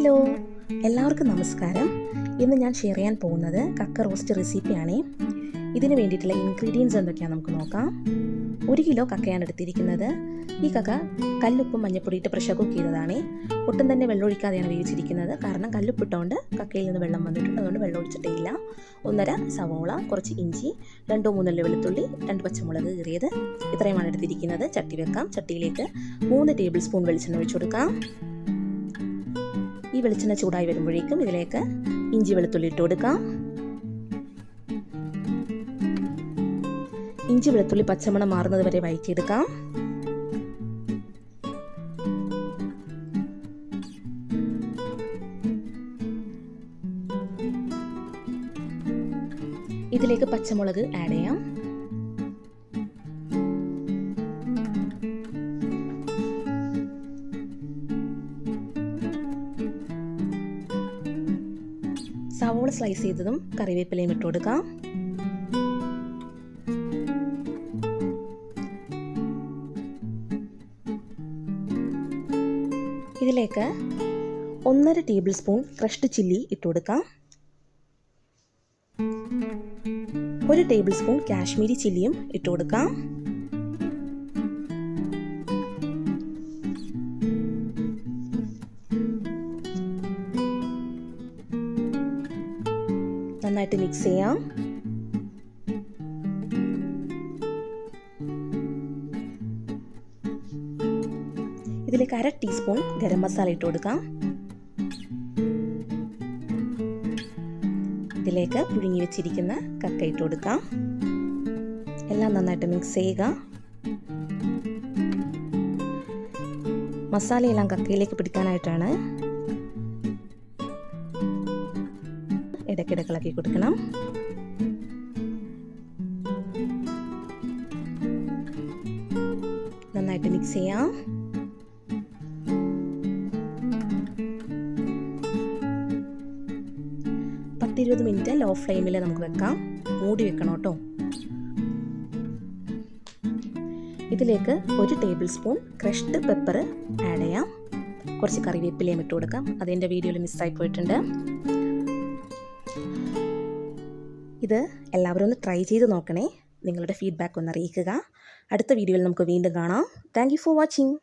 Hello, എല്ലാവർക്കും നമസ്കാരം. ഇന്ന് ഞാൻ ഷെയർ ചെയ്യാൻ പോകുന്നത് കക്ക റോസ്റ്റ് റെസിപ്പിയാണ്. ഇതിന് വേണ്ടിയിട്ടുള്ള ഇൻഗ്രീഡിയൻസ് എന്തൊക്കെയാണെന്ന് നമുക്ക് നോക്കാം. 1 കിലോ കക്കയാണ് എടുത്തിരിക്കുന്നത്. ഈ കക്ക കല്ലുപ്പും മഞ്ഞപ്പൊടിയിട്ട് പ്രഷർ കുക്ക് ചെയ്തതാണ്. ഒട്ടും തന്നെ വെള്ളമൊഴിക്കാതെയാണ് വേവിച്ചിരിക്കുന്നത്. കാരണം കല്ലുപ്പിട്ടുകൊണ്ട് കക്കയിൽ നിന്ന് വെള്ളം വന്നിട്ടുണ്ട്, അതുകൊണ്ട് വെള്ളം ഒഴിച്ചിട്ടേയില്ല. 1.5 സവോള, കുറച്ച് ഇഞ്ചി, 2-3 വെളുത്തുള്ളി, 2 പച്ചമുളക് കീറിയത്, ഇത്രയുമാണ് എടുത്തിരിക്കുന്നത്. ചട്ടി വെക്കാം. ചട്ടിയിലേക്ക് 3 ടേബിൾ സ്പൂൺ വെളിച്ചെണ്ണ ഒഴിച്ചു കൊടുക്കാം. ഈ വെളിച്ചെണ്ണ ചൂടായി വരുമ്പോഴേക്കും ഇതിലേക്ക് ഇഞ്ചി വെളുത്തുള്ളി ഇട്ട് കൊടുക്കാം. ഇഞ്ചി വെളുത്തുള്ളി പച്ചമണം മാറുന്നത് വരെ വഴറ്റിയെടുക്കാം. ഇതിലേക്ക് പച്ചമുളക് ആഡ് ചെയ്യാം. സവോള സ്ലൈസ് ചെയ്തതും കറിവേപ്പിലയും ഇട്ട് കൊടുക്കാം. ഇതിലേക്ക് 1.5 ടേബിൾ സ്പൂൺ ക്രഷ്ഡ് ചില്ലി ഇട്ട് കൊടുക്കാം. 1 ടേബിൾ സ്പൂൺ കാശ്മീരി ചില്ലിയും ഇട്ട് കൊടുക്കാം. നന്നായിട്ട് മിക്സ് ചെയ്യാം. ഇതിലേക്ക് 1/2 ടീസ്പൂൺ ഗരം മസാല ഇട്ട് കൊടുക്കാം. ഇതിലേക്ക് പുഴുങ്ങി വെച്ചിരിക്കുന്ന കക്ക ഇട്ട് കൊടുക്കാം. എല്ലാം നന്നായിട്ട് മിക്സ് ചെയ്യുക. മസാലയെല്ലാം കക്കയിലേക്ക് പിടിക്കാനായിട്ടാണ്. ഇടയ്ക്കിടയ്ക്ക് ഇളക്കി കൊടുക്കണം. നന്നായിട്ട് മിക്സ് ചെയ്യാം. പത്ത് 20 മിനിറ്റ് ലോ ഫ്ലെയിമിൽ നമുക്ക് വെക്കാം. മൂടി വെക്കണം കേട്ടോ. ഇതിലേക്ക് 1 table spoon crushed pepper add ചെയ്യാം. കുറച്ച് കറിവേപ്പിലയും ഇട്ട് കൊടുക്കാം. അതിൻ്റെ വീഡിയോയിൽ മിസ്സായി പോയിട്ടുണ്ട്. ഇത് എല്ലാവരും ഒന്ന് ട്രൈ ചെയ്ത് നോക്കണേ. നിങ്ങളുടെ ഫീഡ്ബാക്ക് ഒന്ന് അറിയിക്കുക. അടുത്ത വീഡിയോയിൽ നമുക്ക് വീണ്ടും കാണാം. Thank you for watching.